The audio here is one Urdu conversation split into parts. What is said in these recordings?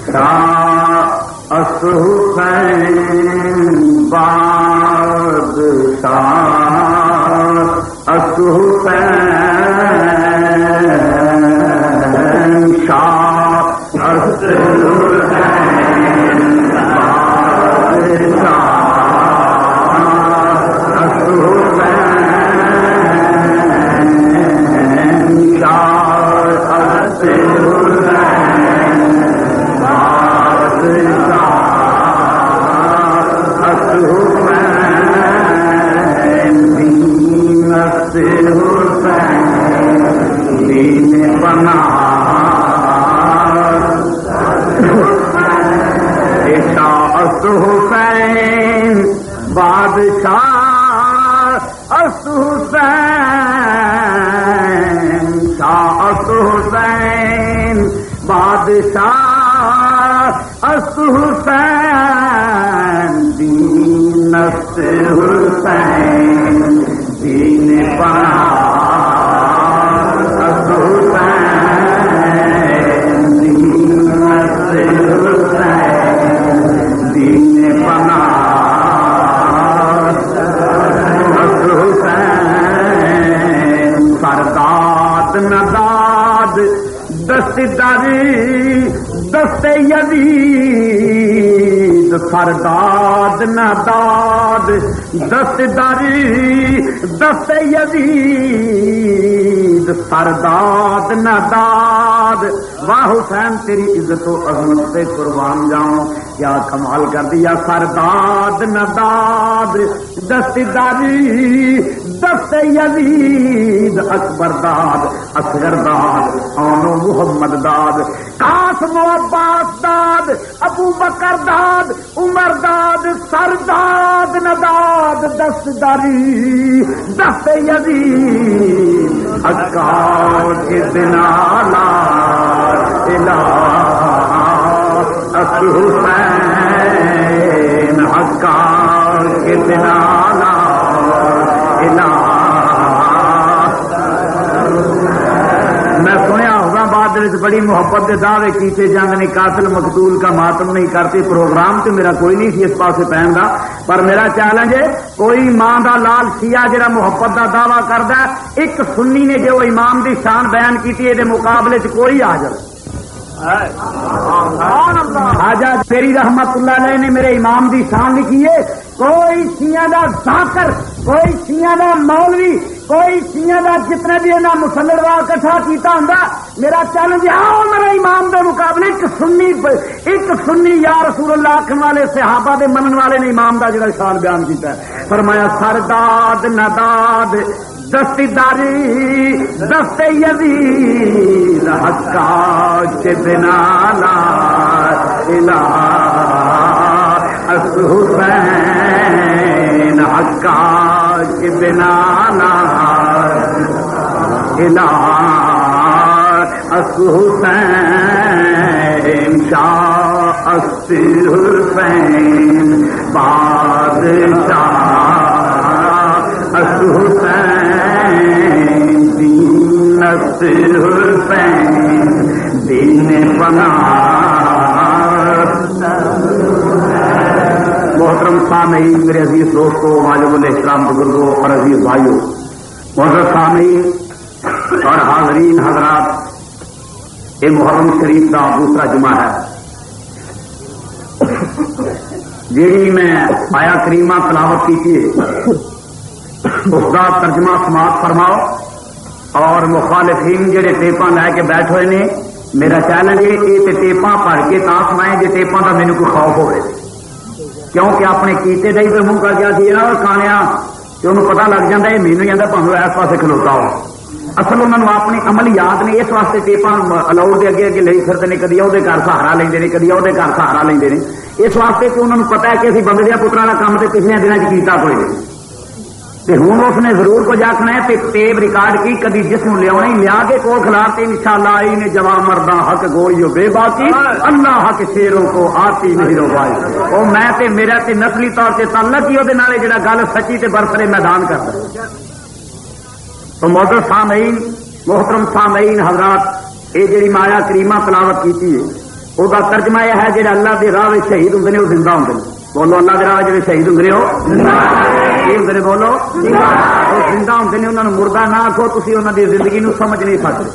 شاہ اس حسین بادشاہ اس حسین شاہ اس حسین بادشاہ اس حسین شاہ اس حسین بادشاہ اس حسین شاہ اس حسین بادشاہ اس حسین دین اس حسین دین پناہ اس حسین دین اس حسین دین پناہ سرداد نداد دستداری دست یزید سرداد نداد دستداری دست یزید سرداد نداد واہ حسین تیری عزت و عظمت سے قربان جاؤں کیا کمال کر دیا سرداد نداد دستداری دست یزید اکبر داد اصغر داد آنو محمد داد قاسم و عباس داد ابو بکر داد عمر داد سرداد نداد دستداری دست یزید اکار کے دنالا الہ اس حسین اکار کے دنالا میں سنیا ہوگا بعد بڑی محبت کے دعوے کیتے جنگ نے قاتل مقتول کا ماتم نہیں کرتی پروگرام تو میرا کوئی نہیں سی اس پاسے پہن دا پر میرا چیلنج ہے کوئی ماں دا لال شیعہ جڑا محبت دا دعویٰ کردا ہے ایک سنی نے جو امام دی شان بیان کیتی ہے دے مقابلے چ کوئی آ جائے خواجہ تیری رحمت اللہ علیہ نے میرے امام دی شان لکھی ہے کوئی شیعہ دا ذاکر کوئی شیعہ دا مولوی کوئی شیعہ دا جتنے بھی انہاں مسلڑوا اکٹھا کیتا ہوندا میرا چیلنج آؤ میرے امام دے مقابلے ایک سنی یا رسول اللہ آکھن والے صحابہ دے منن والے نے امام دا جڑا شان بیان کیتا ہے فرمایا سرداد نداد دستداری دست یزید حقا کے بنا لا الہ اس حسین حقا کے بنا لا الہ اس حسین شاہ اس حسین بادشاہ اس حسین دین اس حسین دین پناہ محترم سامعین میرے عزیز دوستوں واجب الاحترام بزرگوں اور عزیز بھائیوں محترم سامعین اور حاضرین حضرات یہ محرم شریف کا دوسرا جمعہ ہے جیڑی میں آیا کریمہ تلاوت کی اس کا ترجمہ سماعت فرماؤ اور مخالفین جڑے ٹیپاں لے کے بیٹھے ہوئے نے میرا چیلنج ہے یہ ٹیپاں پڑھ کے تا سنائیں جی ٹیپاں کا مینوں کوئی خوف ہوئے کیونکہ اپنے کیتے دے پہ منہ کر گیا سی نا کھانیا کہ انہوں پتا لگ جاتا ہے مینوں جاتا بھاوے اس پاسے کھلوتا ہو اصل انہوں نے اپنی عمل یاد نے اس واسطے ٹیپاں الاؤڈ کے اگے اگے لے پھرتے ہیں کدی وہ گھر سہارا لیں کدی وہ گھر سہارا لیں اس واسطے کہ انہوں نے پتا ہے کہ اسی بندے دیا پترا کا کام تو پچھلے دنوں کیتا کوئی نہیں ہوں اس نے ضرور کچھ آخنا ہے ٹیپ ریکارڈ کی کدی جسم لیا لیا کے کول کھلارتے انشاءاللہ آئی نے جواب مردہ حق گوڑیو بے باقی اللہ حق شیروں کو آتی نہیں روبائی وہ میں تے میرا تے نسلی طور سے تعلق ہی وہ جڑا گل سچی تے برسرے میدان کرتا تو محترم سامعین حضرات یہ جڑی مایا کریمہ تلاوت کی وہ ترجمہ یہ ہے جہاں اللہ کے راہ شہید ہوں وہ زندہ ہوں. بولو اللہ کے راہ جی شہید ہوں ہوں بولو وہ زندہ ہوں انہوں نے مردہ نہ آخو. تھی انہوں کی زندگی نو سمجھ نہیں سکتے.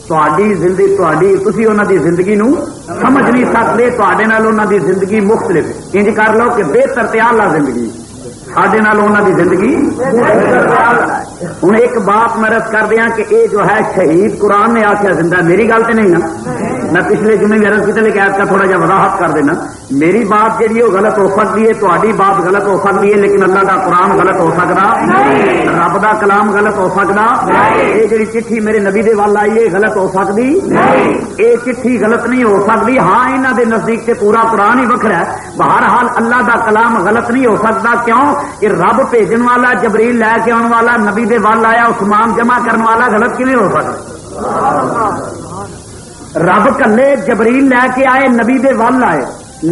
تھی انہوں کی زندگی نو سمجھ نہیں سکتے. تے زندگی مختلف انج کر لو کہ بہتر تے اعلیٰ زندگی سڈے کی زندگی. ہوں ایک بات میں رد کر دیا کہ یہ جو ہے شہید قرآن نے آخیا زندہ. میری گل تو نہیں نا, میں پچھلے جمعے میں عرض کی لیکن کا تھوڑا جا وضاحت کر دینا. میری بات جی وہ غلط ہو سکتی ہے, تاری بات غلط ہو سکتی ہے, لیکن اللہ کا قرآن غلط ہو سکتا, رب کا کلام غلط ہو سکتا. یہ جی چٹھی میرے نبی دے وال آئی ہے غلط ہو سکتی, یہ چٹھی غلط نہیں ہو سکتی. ہاں انہوں دے نزدیک سے پورا قرآن ہی وکھرا ہے. بہرحال اللہ کا کلام غلط نہیں ہو سکتا. کیوں کہ رب بھیجن والا جبریل لے کے آنے والا نبی دے وال آیا, عثمان جمع کرنے والا غلط کیوں ہو سکتا. رب کلے جبریل لے کے آئے نبی دے وال آئے,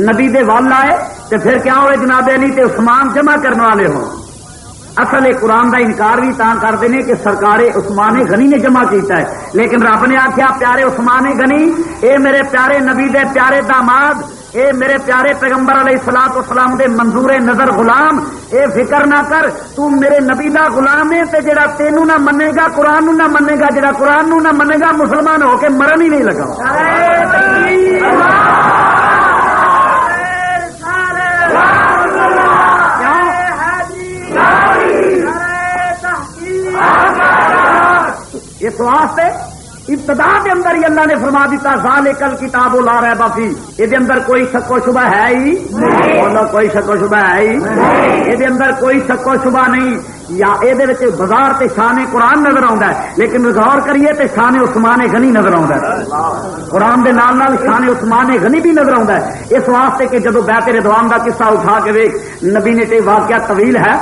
نبی دے وال آئے تو پھر کیا ہوئے جناب علی تے عثمان جمع کرنے والے ہوں. اصل قرآن کا انکار بھی تا کرتے ہیں کہ سرکار عثمان غنی نے جمع کیتا ہے, لیکن رب نے آخیا پیارے عثمان غنی اے میرے پیارے نبی دے پیارے داماد, اے میرے پیارے پیغمبر علیہ الصلوۃ والسلام دے منظور نظر غلام, اے فکر نہ کر تو میرے نبی دا غلام ہے. تے جڑا تینوں نہ منے گا قرآن نو نہ منے گا, جڑا قرآن نو نہ منے گا مسلمان ہو کے مرن ہی نہیں لگا. اس واسطے ابتدا کے اندر ہی اللہ نے فرما دیتا ذالک الکتاب لا ریب فیہ, یہ اندر کوئی شک و شبہ ہے ہی بولو, کوئی شک و شبہ ہے ہی, یہ اندر کوئی شک و شبہ نہیں. یا یہ بازار تے شان قرآن نظر آتا ہے, لیکن غور کریے تے شان عثمان غنی نظر آتا ہے. قرآن دے نال نال شان عثمان غنی بھی نظر آتا ہے. اس واسطے کہ جدو بیعت رضوان دا قصہ اٹھا کے ویکھ, نبی نے تے واقعہ طویل ہے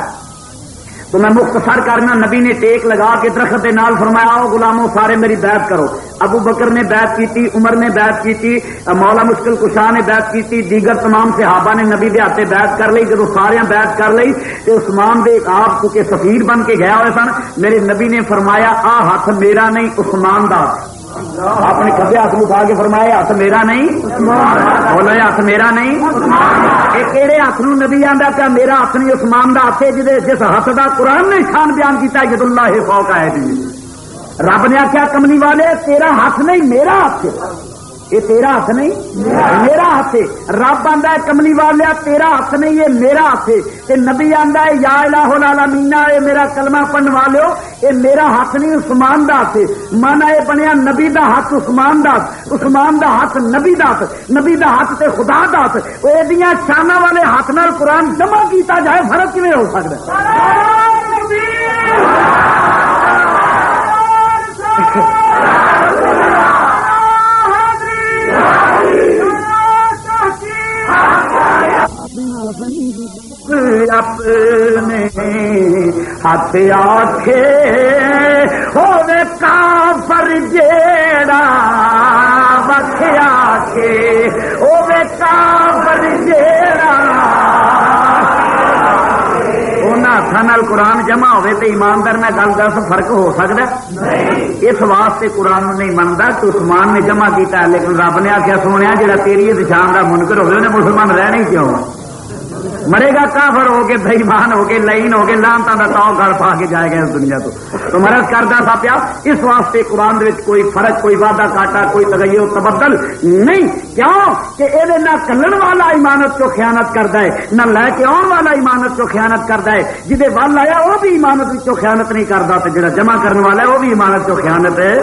تو میں مختصر کرنا. نبی نے ٹیک لگا کے درخت کے نال فرمایا آؤ غلاموں سارے میری بیعت کرو. ابو بکر نے بیعت کی, عمر نے بیعت کی, مولا مشکل کشا نے بیعت کی, دیگر تمام صحابہ نے نبی دے ہاتھے بیعت کر لی. جب سارے بیعت کر لی تو عثمان دے آپ چونکہ سفیر بن کے گیا ہوئے سن, میرے نبی نے فرمایا آ ہاتھ میرا نہیں عثمان دا. اپنے کھبے ہاتھ اٹھا کے فرمایا ہاتھ میرا نہیں, بولو ہاتھ میرا نہیں. کہڑے ہاتھ نو نبی آندا پیا میرا ہاتھ نہیں عثمان دا ہاتھ ہے, جس ہاتھ دا قرآن نے شان بیان کیتا ید اللہ فوق ایدیہم. رب نے آخیا کملی والے تیرا ہاتھ نہیں میرا ہاتھ ہے, یہ تیرا ہاتھ نہیں میرا ہاتھ ہے. رب آندا ہے کملی والے تیرا ہاتھ نہیں یہ میرا ہاتھ ہے. تے نبی آندا ہے یا الہ العالمین اے میرا کلمہ پڑھن والےو یہ میرا ہاتھ نہیں عثمان دا ہاتھ ہے. مانا یہ بنیا نبی دا ہاتھ عثمان دا ہاتھ, عثمان دا ہاتھ نبی دا ہاتھ, نبی دا ہاتھ تے خدا دا ہاتھ. وہ ایدیاں شاناں والے ہاتھ نال قرآن جمع کیتا جائے فرق کیویں ہو سکدا ہے. اپنے ہاتھ آکھے ہوے کافر جیڑا وکھ آکھے ہوے کافر جیڑا. ہاتھوں قرآن جمع ہوئے تو ایماندار میں گل دس فرق ہو سکتا ہے. اس واسطے قرآن نہیں منتا کہ عثمان نے جمع کیتا ہے, لیکن رب نے آخیا سونے جا تیری شان کا منکر ہوئے انہیں مسلمان رہنے کیوں, مرے گا کافر ہو کے بےمان ہو کے لائن ہو کے لانتا کا تاؤ گل پا کے جائے گا اس دنیا تو مرض کرتا تھا پیا. اس واسطے قرآن کوئی فرق کوئی وعدہ کاٹا کوئی تغیر تبدل نہیں. کیوں کہ یہ نہ کلن والا ایمانت کو خیانت کرتا ہے, نہ لے کے آن والا ایمانت کو خیانت کرتا ہے. جہے ول آیا وہ بھی ایمانت کو خیانت نہیں کرتا, تو جہاں جمع کرنے والا ہے وہ بھی ایمانت کو خیانت ہے,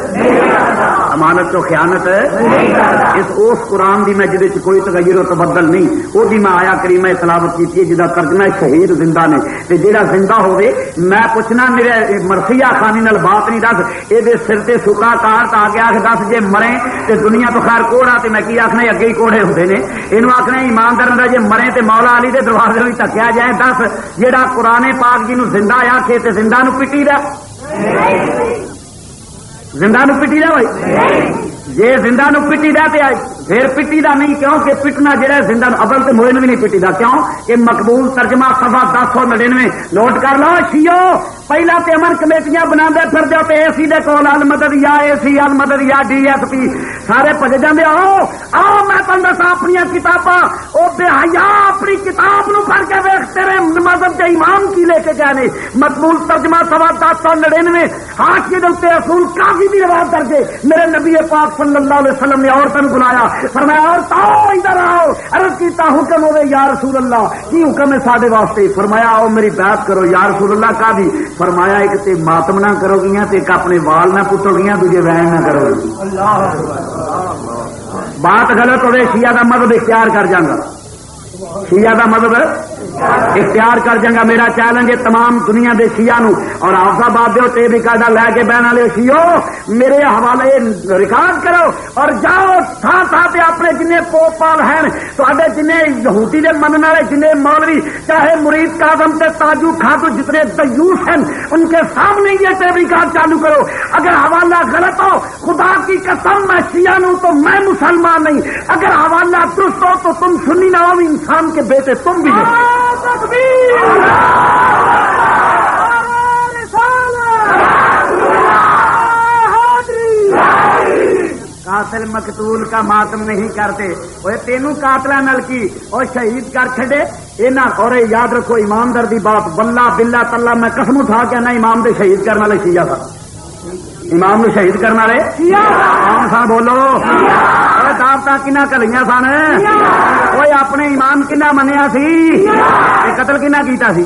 امانت کو خیانت ہے. اس قرآن کی میں جہد کوئی تغیر و تبدل نہیں, وہ میں آیا کریمہ تلاوت کی جہاں ترجمہ شہید زندہ نے. جہاں زندہ ہوئے میں پوچھنا میرے مرثیہ خانی نال بات نہیں دس, یہ سر سے سکا کار آ کے آخ دس جے مرے تو دنیا تو خیر کوڑا تو میں کی آخنا اگے ہی کوڑے ہوتے ہیں. یہ آخنا ایماندار جی مرے تو مولا علی دے دروازے بھی تکیا جائے. دس جہاں قرآن پاک جی نو زندہ آخے تو زندہ نو پٹی دا, زندہ نو پٹی دا بھائی, جی زندہ نو پٹی دا تو پھر پٹی دا نہیں، کیوں کہ پٹنا جہاں زندہ ابل تو موئن بھی نہیں پٹی دا، کیوں کہ مقبول ترجمہ صفحہ 1099 نوٹ کر لو شیو پہلا تے امن کمیٹیاں بنا پھر دے تے اے سی دے کول المدد یا اے سی المدد یا ڈی ایس پی سارے بج جاندے آؤ میں تم دسا اپنی کتاباں او بے حیا اپنی کتاب نو پڑھ کے ویکھ تیرے مذہب دے امام کی لے کے گئے نے مقبول ترجمہ صفحہ 1099 حاشیے دے اوپر اصول کافی بھی روایت درج ہے میرے نبی پاک صلی اللہ علیہ وسلم نے عورتوں کو بلایا فرمایا عورتوں ادھر آؤ عرض کیتا حکم ہوے یا رسول اللہ کی حکم ہے ساڈے واسطے فرمایا آؤ میری بیعت کرو یا رسول اللہ کا بھی فرمایا ایک تے ماتم نہ کرو گیاں تے ایک اپنے وال نہ پٹو گیاں دوجے وین نہ کرو گی بات غلط ہوے شیعہ دا مذہب اختیار کر جاندہ شیعہ دا مذہب اختیار کر جاگا میرا چیلنج ہے تمام دنیا دے شیعہ نو اور حافظ آباد دے تے بھی قاعدہ لے کے بہن والے شیعو میرے حوالے ریکارڈ کرو اور جاؤ تھان تھان پہ اپنے جنے پوپ پال ہیں تے جنے یہودی دے منن والے جنے مولوی چاہے مرید کاظم تے تاجو کھاتو جتنے دیوس ہیں ان کے سامنے یہ ٹیپ ریکارڈ چالو کرو اگر حوالہ غلط ہو خدا کی قسم میں شیعہ نو تو میں مسلمان نہیں اگر حوالہ درست ہو تو تم سنی نہ ہو انسان کے بیٹے تم بھی قاتل مقتول کا ماتم نہیں کرتے وہ تینوں قاتلہ نل کی اور شہید کر چھڑے اور یاد رکھو ایماندار دی بات بلّہ بلا تلا میں قسم اٹھا کے نہ امام دے شہید کرنے والے شیعہ تھا امام نو شہید کرنے والے کون سا بولو دعوت کنا کلیاں سن کوئی اپنے امام کنا منیا سی قتل کنا کیتا سی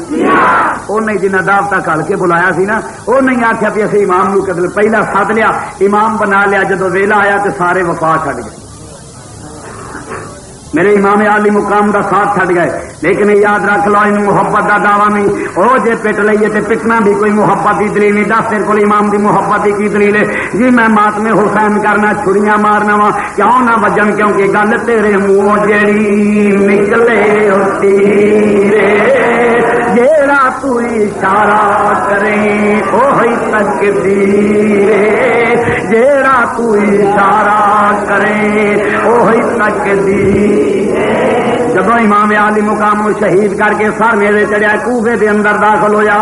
وہ نہیں جنہیں دعوت کل کے بلایا سی نا وہ نہیں آخیا بھی اسی امام نو قتل پہلا سد لیا امام بنا لیا جدو ویلا آیا تو سارے وفا چھڈ گئے میرے امام عالی مقام دا ساتھ چھڈ گئے لیکن یاد رکھ لو ان محبت دا دعویٰ نہیں او جے پٹ لئیے تے پٹنا بھی کوئی محبت دی دلیل نہیں دس تیرے کول امام دی محبت دی کی دلیل ہے جی میں ماتم حسین کرنا چھڑیاں مارنا وا کیوں نہ وجن کیونکہ گل تیرے منہ جیڑی نکلے ہوتی جیڑا تو اشارہ کرے اوہی تقدیر جیڑا تو اشارہ کرے اوہی تقدیر جب امام عالی مقام کو شہید کر کے سر میرے چڑھیا کوفے دے اندر داخل ہویا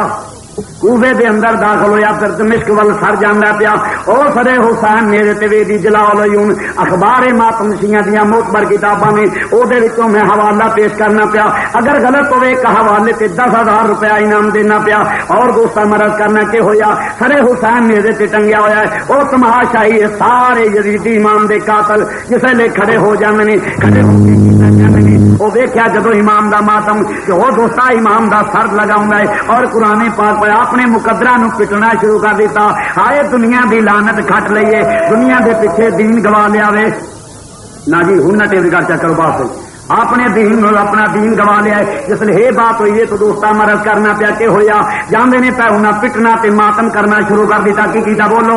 کوفے دے اندر داخل ہویا پھر دمشق ول سر جانا پیا او سر حسین میرے تے ویدی جلال العیون اخبار ماتم شیعہ دیاں معتبر کتاباں میں او دے وچوں میں حوالہ پیش کرنا پیا اگر غلط ہوئے کہ حوالے تے 10,000 روپیہ انعام دینا پیا اور دوستاں مرض کرنا کہ ہویا سر حسین میرے تے ٹنگیا ہویا ہے او تماشائی سارے یزیدی امام دے قاتل جسے لے کھڑے ہو جاندے نے کھڑے ہو کے وہ ویکھیا جدو امام دا ماتم کہ وہ دوستا امام دا سر لگاؤں ہے اور قرآن پاک پہ اپنے مقدرہ نو پٹنا شروع کر دیتا ہائے دنیا دی لعنت کھٹ لئیے دنیا دے پیچھے دین گوا لیا وے نہ جی ہن نہ ٹیوی کر چکر بات اپنے دین اپنا دین گوا لیا ہے جس لیے یہ بات ہوئی ہے تو دوستا مرض کرنا پیا کہ ہویا جاندے نے پہ انہاں پٹنا تے ماتم کرنا شروع کر دیتا کی کیتا بولو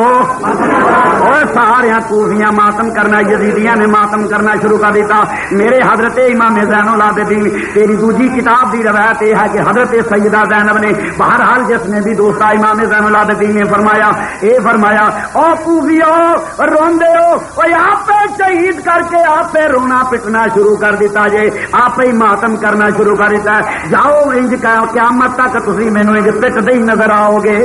اور سارے کوفیاں ماتم کرنا یزیدیاں نے ماتم کرنا شروع کر دیتا میرے حضرت امام زین العابدین تیری دوسری کتاب دی روایت یہ ہے کہ حضرت سیدہ زینب نے بہرحال جس نے بھی دوستا امام زین العابدین نے فرمایا او کوفیو روندے ہو اوے آپ شہید کر کے آپ رونا پٹنا شروع کر دیتا جے آپ ہی ماتم کرنا شروع کر دیتا ہے جاؤ انج قیامت تک تسی مینوں انج پٹدے ہی نظر آؤ گے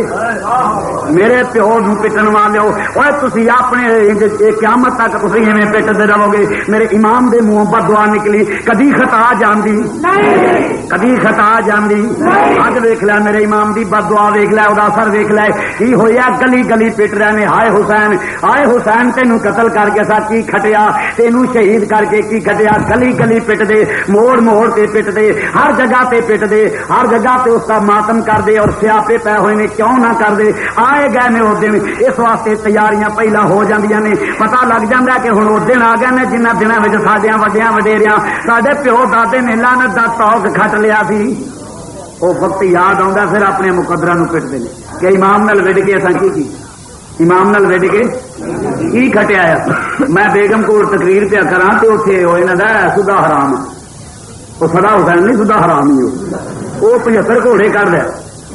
میرے پیو نو پٹن والے ہو اوے تسی اپنے انج قیامت تک تسی ایویں پٹدے رہو گے میرے امام دے منہوں بد دعا نکلی کدی خطا جاندی کدی خطا جاندی اج ویکھ لے میرے امام دی بد دعا ویکھ لے او دا اثر ویکھ لے کی ہویا گلی گلی پٹ رہے نے ہائے حسین تینوں قتل کر کے سا کی کھٹیا تینوں شہید کر کے کی کھٹیا گلی گلی پٹ دے موڑ موڑ تے پٹ دے ہر جگہ تے پٹ دے ہر جگہ تے اس کا ماتم کر دے اور سیاپے پے ہوئے نے کیوں نہ کر دے آئے گئے نے اس دن اس واسطے تیاریاں پہلا ہو جاندیاں نے پتہ لگ جاندا کہ ہن اس دن آ گئے نے جنہ دنوں وچ ساڈیاں وڈیاں وڈیریاں ساڈے پیو دادے نے لعنت دا توق کھٹ لیا سی وہ وقت یاد آندا پھر اپنے مقدرہ نو پٹ دے کہ امام نال وڈ کے اساں کی امام نال وڈ کے کی کھٹیا ہے میں بیگم کو تقریر پہ کراں تے اوتھے ہوئے نہ سدا حرام وہ سدا حسین نہیں سدا حرام ہی وہ 75 گھوڑے کر دیا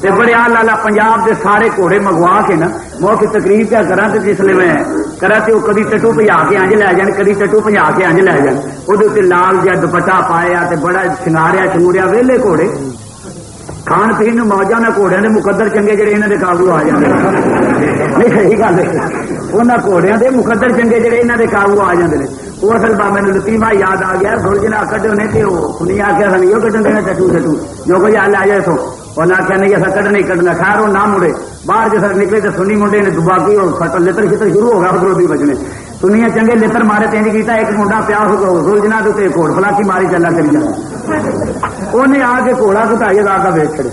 تے بڑے آلہ پنجاب دے سارے گھوڑے منگوا کے نا موقع تقریر کیا کرا تے جس لیے میں کرا تے وہ کدی ٹٹو پجا کے انج لے جان کدی ٹٹو پجا کے انج لے جان وہ لال جہا دوپٹا پایا تے بڑا سنگاریا چنگوریا ویلے گھوڑے کھان پین موجہ نہ گھوڑیاں دے مقدر چنگے جڑے انہاں دے قابو آ جاندے نہیں صحیح گل ہے انہاں گھوڑیاں دے مقدر چنگے جڑے انہاں دے قابو آ جاندے نے وہ اصل بابے نے لطیفہ یاد آ گیا سرجنا کڈو نے تے وہ سنی آخیا سن یہ کڈن دینا ٹٹو ٹٹو جو کوئی حل آ جائے تو انہیں آخیا نہیں ایسا کڈ نہیں کڈنا خیر وہ نہ مڑے باہر جیسا نکلے تو سنی منڈے نے دبا کی اور لتر شتر شروع ہو گیا ادھر بچنے سنیا چنگے لتر مارے تینج کیتا ایک منڈا پیا سلجنا تو گھوڑ فلاکی ماری چلا چلی جانا انہیں آ کے گھوڑا کٹائی ہزار کا ویچ چھڑے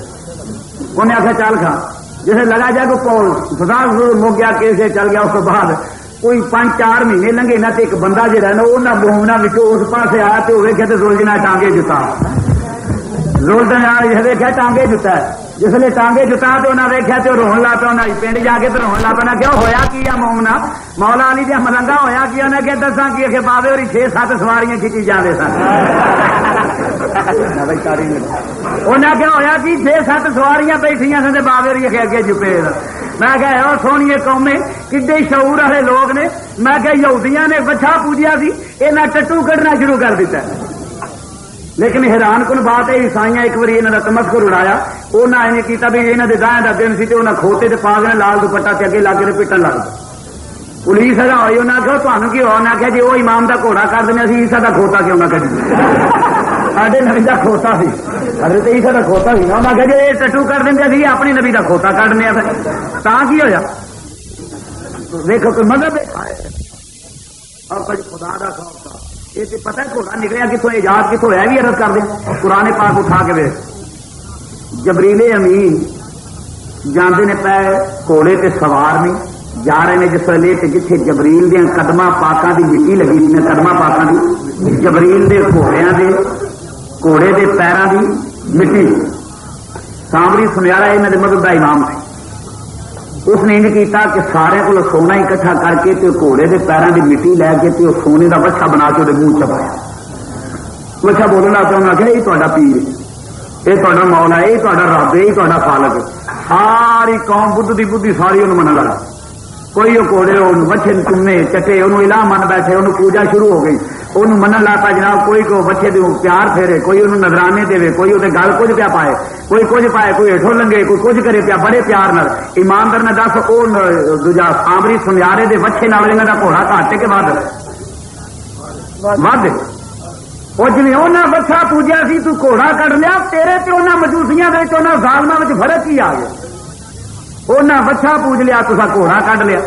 انہیں آخیا چل کھا جیسے لگا جائے تو فساد مک گیا کیس چل گیا اس کے بعد کوئی 5-4 مہینے لنگے نہ ایک بندہ جہا نا وہ بومنا اس پاس آیا تو ویکیا تو سلجنا ٹانگے جتا زلجنا ویکیا ٹانگے جتا ہے جس لیے ٹانگے جتا تو انہیں ویکیا تو رون لا پیا انہیں پنڈ جا کے تو رون لا پیا کیا ہوا کی مومنا مولا علی دیا ملنگا ہوا کی انہیں کیا دسا کی بابے اور 6-7 سواریاں کھچی جاتے سن انہیں کیا ہوا کہ 6-7 سواریاں بیٹھیاں سن بابے اور اگے جپے میں کہ سونی قومے کڈے شعور والے لوگ نے میں کہ یہودیاں نے بچھا پوجیا سی انہیں ٹٹو کڈنا شروع کر دیتا لیکن حیران کن بات ہے عیسائیاں ایک بار انہوں کا تمسکر اڑایا انہیں یہ کیا بھی یہاں کے دائیں کا دن سی تو انہیں کھوتے پا گئے لال دوپٹا سے اگے لا کے پٹن لگ گئے پولیس اگا ہوئی انہیں آخیا تمہیں کی انہیں آخیا جی وہ امام کا گھوڑا کر دینا سی عیسا کا کھوتا کیوں نہ کری ساڈے نبی کا کھوتا سی حضرت عیسا کا کھوتا سی انہیں آخیا جی یہ ٹٹو کر دیں سی اپنی نبی کا کھوتا کھڑنے تا کی ہوا دیکھو کوئی مذہب اور خدا کا خوف تھا یہ پتا گھوڑا نکلیا کتوں ایجاد کتوں ہے بھی عرض کر دیں قرآن پاک اٹھا کے ویخ جبریل امین جاندے نے پے گھوڑے تے سوار نے جا رہے ہیں جس ویلے جتھے جبریل دیا قدم پاکاں دی مٹی لگی نے قدم پاکاں دی جبریل دے گھوڑیاں دے گھوڑے دے پیراں دی مٹی سامری سنیارا انہاں دے مذہب دا امام سی اس نے یہ کیتا کہ سارے کو سونا اکٹھا کر کے تے گھوڑے دے پیراں دی مٹی لے کے تے سونے دا بچھا بنا کے منہ چپایا بچھا بولنا چاہنا کہ یہ تہاڈا پیر یہ تہاڈا مولا ہے یہ تہاڈا رب ہے یہ تہاڈا خالق ہے ساری قوم بدھ دی بدھی ساری انہوں من لگا کوئی وہ گھوڑے بچے چومے چٹے انہوں الہ من بیٹھے انہوں پوجا شروع ہو گئی انہوں منن لاتا جناب کوئی کو بچے دے پیار پھیرے کوئی انہوں نظرانے دے کوئی وہ گل کچھ پیا پائے کوئی کچھ پائے کوئی ہٹھوں لنگے کوئی کچھ کرے پیا بڑے پیار نال ایماندار نے دس وہ دوجا سامری سنیارے دے بچے نال انہاں دا گھوڑا گھٹ کے ود وہ جی انہیں بچا پوجیا سی تو گھوڑا کٹ لیا تیرے تے انہاں مجوسیاں دے وچ انہاں ظالماں وچ فرق ہی آ گیا انہیں بچا پوج لیا تو گھوڑا کٹ لیا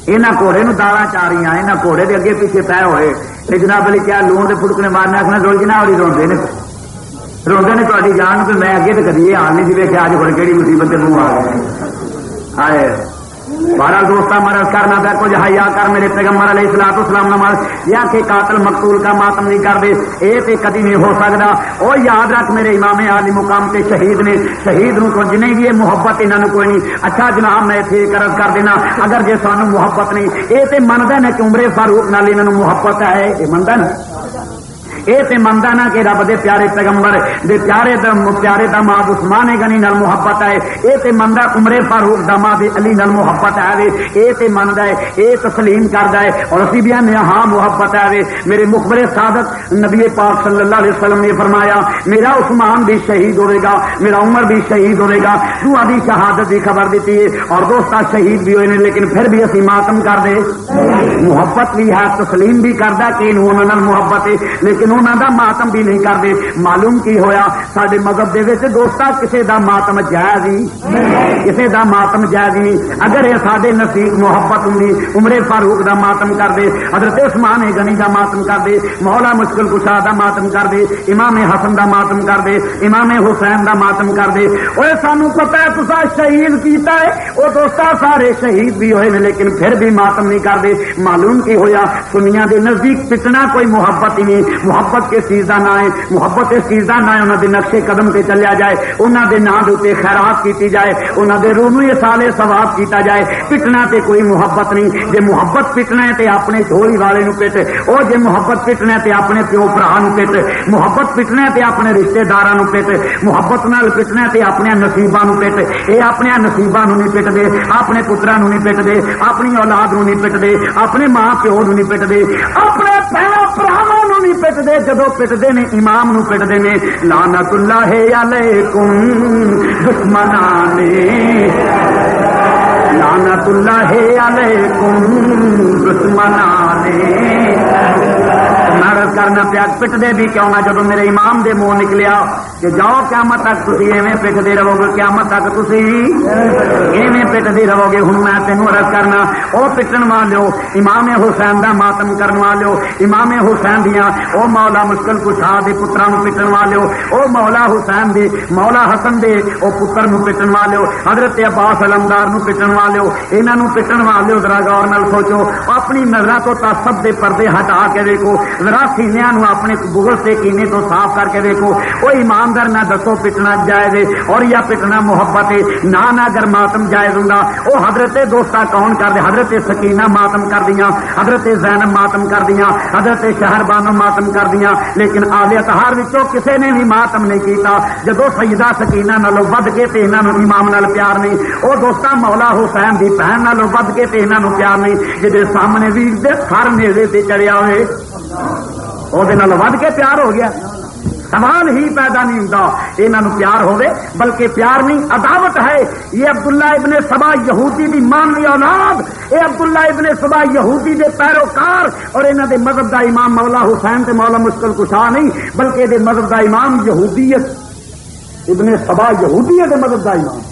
یہاں گھوڑے نو دالا چاریاں یہاں گھوڑے دے اگے پیچھے پے ہوئے جناب علی کیا لون دے فٹکنے مارنا آخنا رول جنا والی روندے نے تاری جان تو میں اگے تو کدی یہ حال نہیں سی ویکھیا اج ہن کہڑی مصیبت تے منہ آ گئے ہائے بارہ دوستہ مرض کرنا پہ کچھ حیا کر میرے پیغمبر علیہ الصلوۃ والسلام نماز یا کہ قاتل مقتول کا ماتم نہیں کر دے یہ تو کدی نہیں ہو سکتا اور یاد رکھ میرے امام عالی مقام تے شہید نے شہید نو کچھ نہیں بھی محبت انہوں نے کوئی نہیں اچھا جناب میں اتنے قرض کر دینا اگر جی سانو محبت نہیں یہ تو منتا نا کہ عمر فاروق نال انہوں محبت ہے یہ منتا نا یہ تو منتا نا کہ رب دے پیارے پیغمبر دے پیارے داماد عثمان غنی نال محبت ہے یہ تو منتا عمر فاروق داماد علی نال محبت ہے یہ تو منتا ہے یہ تسلیم کرتا ہے اور اسی بھی آنے ہاں محبت ہے میرے مخبر صادق نبی پاک صلی اللہ علیہ وسلم نے فرمایا میرا عثمان بھی شہید ہوئے گا میرا عمر بھی شہید ہوئے گا تو ابھی شہادت کی خبر دیتی ہے اور دوستا شہید بھی ہوئے لیکن پھر بھی اسی ماتم کر دے محبت بھی ہے تسلیم بھی کرتا کہ انہوں نے محبت ہے لیکن انہوں دا ماتم بھی نہیں کرتے معلوم کی ہویا سارے مذہب دے وچ دوستا کسے دا ماتم جائز ہی کسے دا ماتم جائز نہیں اگر یہ سارے نزدیک محبت ہوندی عمر فاروق دا ماتم کر دے حضرت عثمان غنی دا ماتم کر دے مولا مشکل کشا دا ماتم کر دے امام حسن دا ماتم کر دے امام حسین دا ماتم کر دے اوے سانو پتہ ہے تسا شہید کیتا ہے او دوستا سارے شہید بھی ہوئے لیکن پھر بھی ماتم نہیں کر دے معلوم کی ہویا سنیاں دے نزدیک پٹنا کوئی محبت ہی نہیں محبت محبت کس چیز کا نام ہے؟ محبت اس چیز کا نام ہے انہوں نے نقشے قدم سے چلیا جائے، انہوں نے نام دے خیرات کی جائے، انہوں نے روح نو سالے ثواب کیتا جائے۔ پٹنا تے کوئی محبت نہیں، جے محبت پٹنا ہے تے اپنے جھولی والے نو پٹ، او جے محبت پٹنا ہے تے اپنے پیو بھرا نو پٹ، محبت پٹنا ہے تے اپنے رشتے داراں نو پٹ، محبت نال پٹنا ہے تے اپنے نصیباں نو پٹ۔ اے اپنے نصیباں نو نہیں پٹ دے، اپنے پتراں نو نہیں پٹ دے، اپنی اولاد نو نہیں پٹ دے، اپنے ماں پیو نو نہیں پٹ دے، اپنے بھیڑاں بھراواں نو نہیں پٹ دے۔ جدوں پٹ دے نے امام نو پٹ دے نے۔ لعنت اللہ علیکم دشمنان لعنت اللہ علیکم دشمنان۔ نعرض کرنا پیا پٹدے بھی کیوں نہ جدو میرے امام دے منہ نکلیا کہ جاؤ قیامت تک تسی ایویں پٹدے رہو گے، قیامت تک تسی ایویں پٹدے رہو گے۔ ہن میں تینوں عرض کرنا او پٹن والو امام حسین دا ماتم کرن والو، امام حسین دیاں او مولا مشکل کشا دے پتراں نو پٹن والو، او مولا حسین دے مولا حسن دے او پتر نو پٹن والو، حضرت عباس علمدار نو پٹن والو، انہاں نو پٹن والو ذرا غور نال سوچو، اپنی نظراں تو تعصب دے پردے ہٹا کے دیکھو، ذرا سینیاں نو اپنے بغض سے کینے تو صاف کر کے دیکھو۔ او ایماندار نہ دسو پٹنا جائز ہے اور یا پٹنا محبت ہے؟ نہ اگر ماتم جائز ہوندا او حضرت دوستا کون کر دے؟ حضرت سکینہ ماتم کر دیاں، حضرت زینب ماتم کر دیاں، حضرت شہربانو ماتم کر دیاں، لیکن آل اطہار وچوں کسے نے بھی ماتم نہیں کیتا۔ جدو سیدہ سکینہ نالوں ود کے تے انہاں نو امام نال پیار نہیں، او دوستا مولا حسین دی بہن نالوں ود کے تے انہاں نو پیار نہیں، جدے سامنے ویر دے سر نیزے تے چڑھیا ہوئے او دے نال ود کے پیار ہو گیا۔ سوال ہی پیدا نہیں ہوتا انہاں نو پیار ہوے، بلکہ پیار نہیں عداوت ہے۔ یہ عبداللہ ابن سبا یہودی دی مانوی اولاد، اے عبداللہ ابن سبا یہودی دے پیروکار، اور انہاں دے مذہب دا امام مولا حسین تے مولا مشکل کشا نہیں، بلکہ دے مذہب دا امام یہودیت ابن سبا یہودیت دے مذہب دا امام۔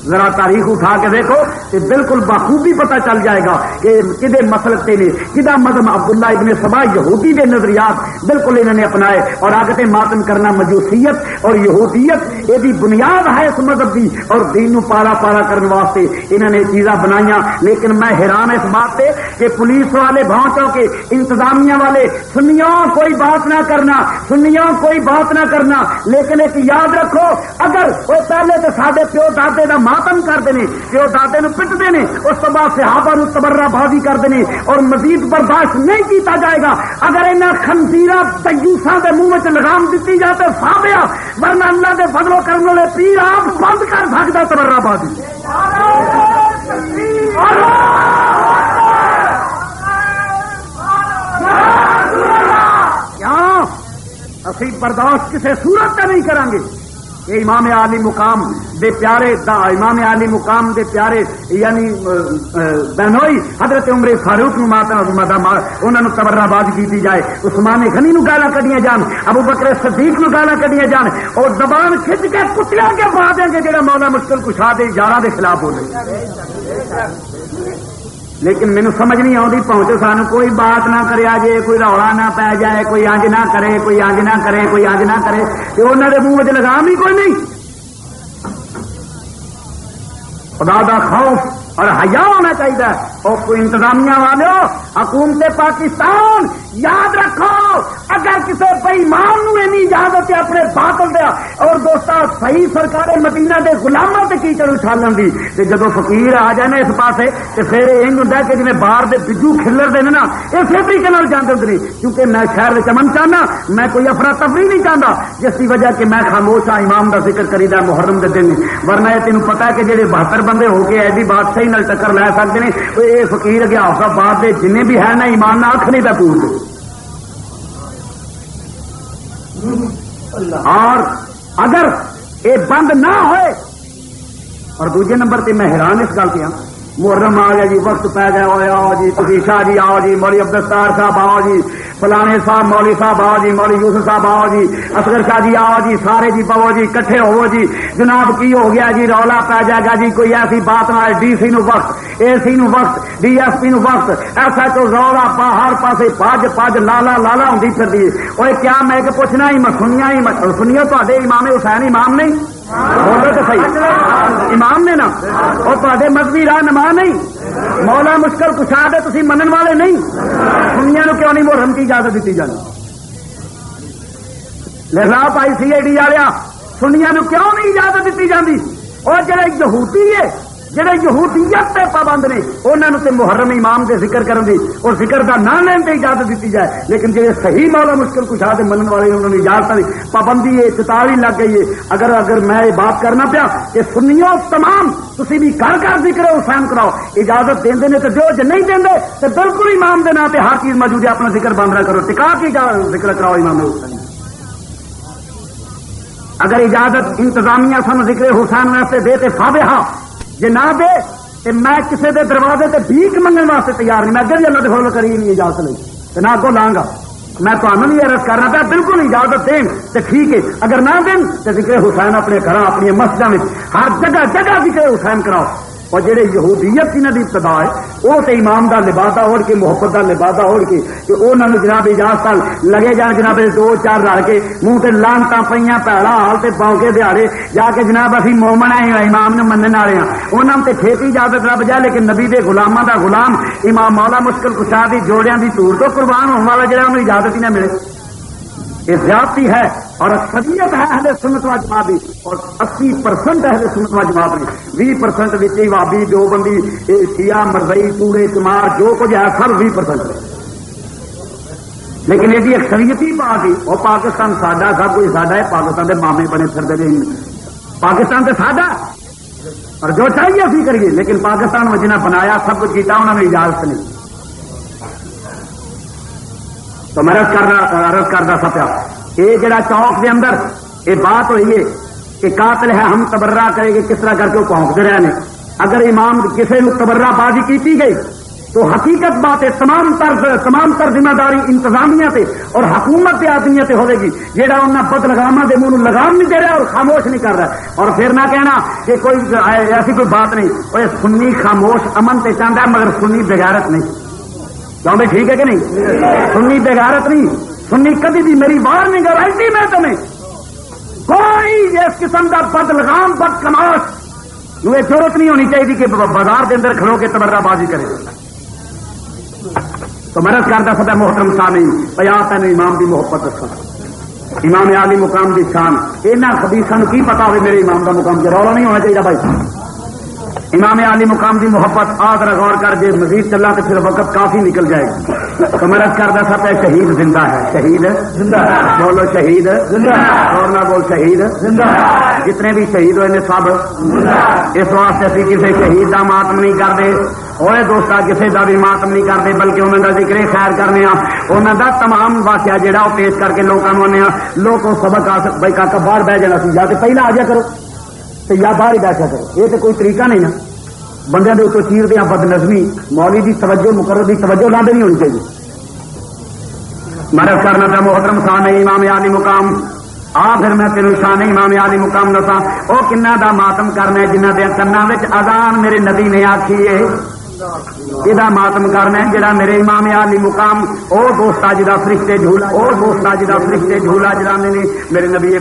ذرا تاریخ اٹھا کے دیکھو کہ بالکل بخوبی پتہ چل جائے گا کہ کدے مسلک تے نے کدا مذہب عبداللہ ابن سبا یہودی دے نظریات بالکل انہوں نے اپنائے، اور آگے ماتم کرنا مجوسیت اور یہودیت یہ دی بنیاد ہے اس مذہب دی، اور دین نو پارا پارا کرنے واسطے انہوں نے چیزاں بنائیاں۔ لیکن میں حیران اس بات سے کہ پولیس والے بھونچوں کے انتظامیہ والے سنیوں کوئی بات نہ کرنا، سنیوں کوئی بات نہ کرنا، لیکن ایک یاد رکھو اگر وہ پہلے تو سارے پیو دادے کا ماتم کرتے ہیں، پیو دادے نو پٹتے ہیں، اس کے بعد صحابہ نو تبرہ بازی کرتے ہیں، اور مزید برداشت نہیں کیتا جائے گا اگر انہاں خنزیراں تیوساں دے منہ وچ لگام دتی جائے تو صابیا، ورنہ اللہ دے فضل و کرم والے پیر آپ بند کر سکدا تبرہ بازی۔ کیا اسی برداشت کسی صورت کا نہیں کریں گے کہ امام عالی مقام دے پیارے امام عالی مقام دے پیارے یعنی بہنوئی حضرت عمر فاروق نو انہوں نے تبرہ باز کی جائے، عثمان غنی نو گالاں کڈیاں جان، ابو بکر صدیق نو گالاں کڈیاں جان، اور زبان کھچ کے کتیاں کے پا دیں گے جہاں مولا مشکل کشا دے یاراں دے خلاف بولے۔ لیکن مینو سمجھ نہیں آتی پہنچو سانو کوئی بات نہ کرے جے، کوئی رولا نہ پی جائے، کوئی انج نہ کرے، کوئی انج نہ کرے، کوئی انج نہ کرے، تو انہوں نے منہ میں لگام ہی کوئی نہیں۔ خدا دا خوف اور حیا ہونا چاہیے۔ اور کوئی انتظامیہ والو حکومت پاکستان یاد رکھو اگر کسی بےمان نو اینی اجازت ہے اپنے باطل دیا اور دوستا صحیح سرکار مدینہ دے غلاماں تے کیچڑ اچھالن دی، تے جدو فقیر آ جائے اس پاسے تے پھر انج ہوندا کہ جویں باہر دے بجو کھلر دے نا اسی طریقے نال جاندے ہوندے، کیونکہ میں شہر وچ امن چاہنا، میں کوئی افراتفری نہیں چاہتا، جس کی وجہ کہ میں خاموش ہاں امام دا ذکر کریدا محرم دے دن، ورنہ یہ تینوں پتہ ہے کہ جڑے 72 بندے ہو کے ایسی بات صحیح نال ٹکر لے سکتے ہیں، یہ فقیر اگے آفرآباد دے جن بھی ہے نا ایمان نہ اکھ نہیں پہ پور دے۔ اور اگر یہ بند نہ ہوئے، اور دوسرے نمبر پہ میں حیران اس گل سے ہاں، محرم آ گیا جی، وقت پی گیا ہوئے، آؤ جی تسی شاہ جی آؤ جی، مولوی عبدالستار صاحب آؤ جی، فلانے صاحب مولوی صاحب آؤ جی، مولوی یوسف صاحب آؤ جی، اصغر شاہ جی آؤ جی، سارے جی پو جی کٹھے ہو جی، جناب کی ہو گیا جی، رولا پی جائے گا جی، کوئی ایسی بات نہ ہے، ڈی سی نو وقت، اے سی نو وقت، ڈی ایس پی نو وقت، ایسا تو رولا باہر پاسے پج پج لالا لالا ہوندی پھردی۔ اوے کیا میں کہ پوچھنا ہی سنیو تے امام حسین امام نہیں؟ بولو تو صحیح امام نے نا، اور تے مذہبی راہ نما نہیں، مولا مشکل کشا دے تسی منن والے نہیں، سنیا نو کیوں نہیں محرم کی اجازت دیتی جانی؟ لہذا پائی سی آئی ڈی والے سنیاں نو کیوں نہیں اجازت دیتی جاتی؟ اور جڑے یہودی ہے جڑے یہودیت تے پابند نے انہاں نو تے محرم امام دے ذکر کرن دی اور ذکر دا نام لین تے اجازت دیتی جائے، لیکن جڑے صحیح مولا مشکل کشا دے منن والے انہاں نو اجازت دی پابندی ہے، چتاوی لگ گئی ہے۔ اگر میں یہ بات کرنا پیا کہ سنیوں تمام تسی بھی گھر گھر ذکر حسین کراؤ، اجازت دیندے نے تے جو جے نہیں دیندے تے بالکل امام دے نام تے ہر چیز موجود ہے، اپنا ذکر بند نہ کرو، ٹکا کے ذکر کراؤ امام حسین۔ اگر اجازت انتظامیہ سن ذکر حسین واسطے دے تے فابہا، جے نہ دے تے میں کسی دے دروازے تے بھیک منگن واسطے تیار نہیں، میں اگر اللہ دے فضل کری نہیں اجازت نہیں تے نہ اگوں لاں گا۔ میں تمہیں بھی عرض کرنا پیا بالکل اجازت دیں تے ٹھیک ہے، اگر نہ دیں تے ذکر حسین اپنے گھر اپنی مسجدوں میں ہر جگہ جگہ ذکر حسین کراؤ۔ اور جڑے یہودیت انہاں دی ابتدا ہے وہ تے امام دا لبادہ اوڑھ کے محبت دا لبادہ اوڑھ کے کہ انہاں نوں جناب اجازت لگے جان جناب دو چار رل کے منہ تے لانتاں پئیاں پیڑا حال تے پاؤ کے دیہڑے جا کے جناب اسی مومن ہیں امام نوں منن والے ہاں، انہاں تے چھیتی اجازت رب جائے، لیکن نبی دے غلاماں دا غلام امام مولا مشکل کشا دی جوڑیاں دی دور تو قربان ہونے والا جڑا انہوں اجازت ہی نہ ملے، یہ زیادتی ہے۔ اور اکثریت ہے اہل سنت و جماعت دی، اور 80% اہل سنت و جماعت دی، 20% وچ وہابی دیوبندی شیعہ مرزئی چوڑے چمار جو کچھ ہے سب 20%، لیکن یہ اکثریت ہی پارٹی اور پاکستان ساڈا سب کچھ ساڈا ہے، پاکستان دے مامے بنے پھرتے رہے، پاکستان تے ساڈا اور جو چاہیے اسی کریے، لیکن پاکستان میں جنہیں بنایا سب کچھ کیتا انہوں نے اجازت نہیں۔ تو میں عرض کردا سا پیا یہ جڑا چوک دے اندر یہ بات ہوئی ہے کہ قاتل ہے ہم تبرہ کریں گے، کس طرح کر کے وہ پہنچتے رہے ہیں۔ اگر امام کسی نے تبرہ بازی کی گئی تو حقیقت بات ہے تمام تر ذمہ داری انتظامیہ تے اور حکومت کے آدمی تے ہوے گی، جہاں انہیں بد لگامہ دے منہ لگام نہیں دے رہا اور خاموش نہیں کر رہا، اور پھر نہ کہنا کہ کوئی ایسی کوئی بات نہیں، وہ سنی خاموش امن تے چاہتا ہے مگر سنی بغیرت نہیں، کیوں بھائی ٹھیک ہے کہ نہیں؟ سنی بغیرت نہیں، سنی کبھی بھی میری وارننگ گارنٹی میں تمہیں کوئی اس قسم کا بد لگام بد کماش یہ ضرورت نہیں ہونی چاہیے کہ بازار کے اندر کھڑو کے تبرہ بازی کرے۔ تو مرض کرتا سب محترم سامعین پیا تین امام کی محبت رکھا، امام عالی مقام کی شان، یہاں خبیثاں نوں کی پتا ہوئے میرے امام کا مقام رولا نہیں ہونا چاہیے بھائی۔ امام عالی مقام کی محبت آدر غور کر کے مزید چلا تو پھر وقت کافی نکل جائے گا۔ تو مرض کرتا سب شہید زندہ ہے، شہید زندہ ہے، بولو شہید زندہ ہے، اور نہ بول شہید زندہ ہے، جتنے بھی شہید ہوئے سب اس واسطے اسی کسی شہید کا ماتم نہیں کرتے ہوئے دوستا کسی کا بھی ماتم نہیں کرتے، بلکہ انہوں کا ذکر خیر کرنے انہوں کا تمام واقعہ جہاں وہ پیش کر کے لوگوں آنے لوگ کو سبق آ بھائی کاکا باہر بہ جانا سی، جا کے پہلا آ جا کرو تو یا باہر ہی بیٹھا کرو، یہ تو کوئی طریقہ نہیں نا بندے کے اتوں چیر دیا بد نظمی مولوی کی توجہ مقرر کی توجہ لاندے نہیں ہونی چاہیے۔ مرض کرنا تھا محترم شان امام عالی مقام پھر میں تینوں شان امام عالی مقام دسا وہ کنہ دا ماتم کرنا ہے جنہ دے کنا وچ اذان میرے نبی نے آکھی ہے، یہ ماتم کرنا ہے جڑا میرے امام عالی مقام او دوستا جدا فرشتے جھولا، او دوستا جدا فرشتے جھولا جڑا نے میرے نبی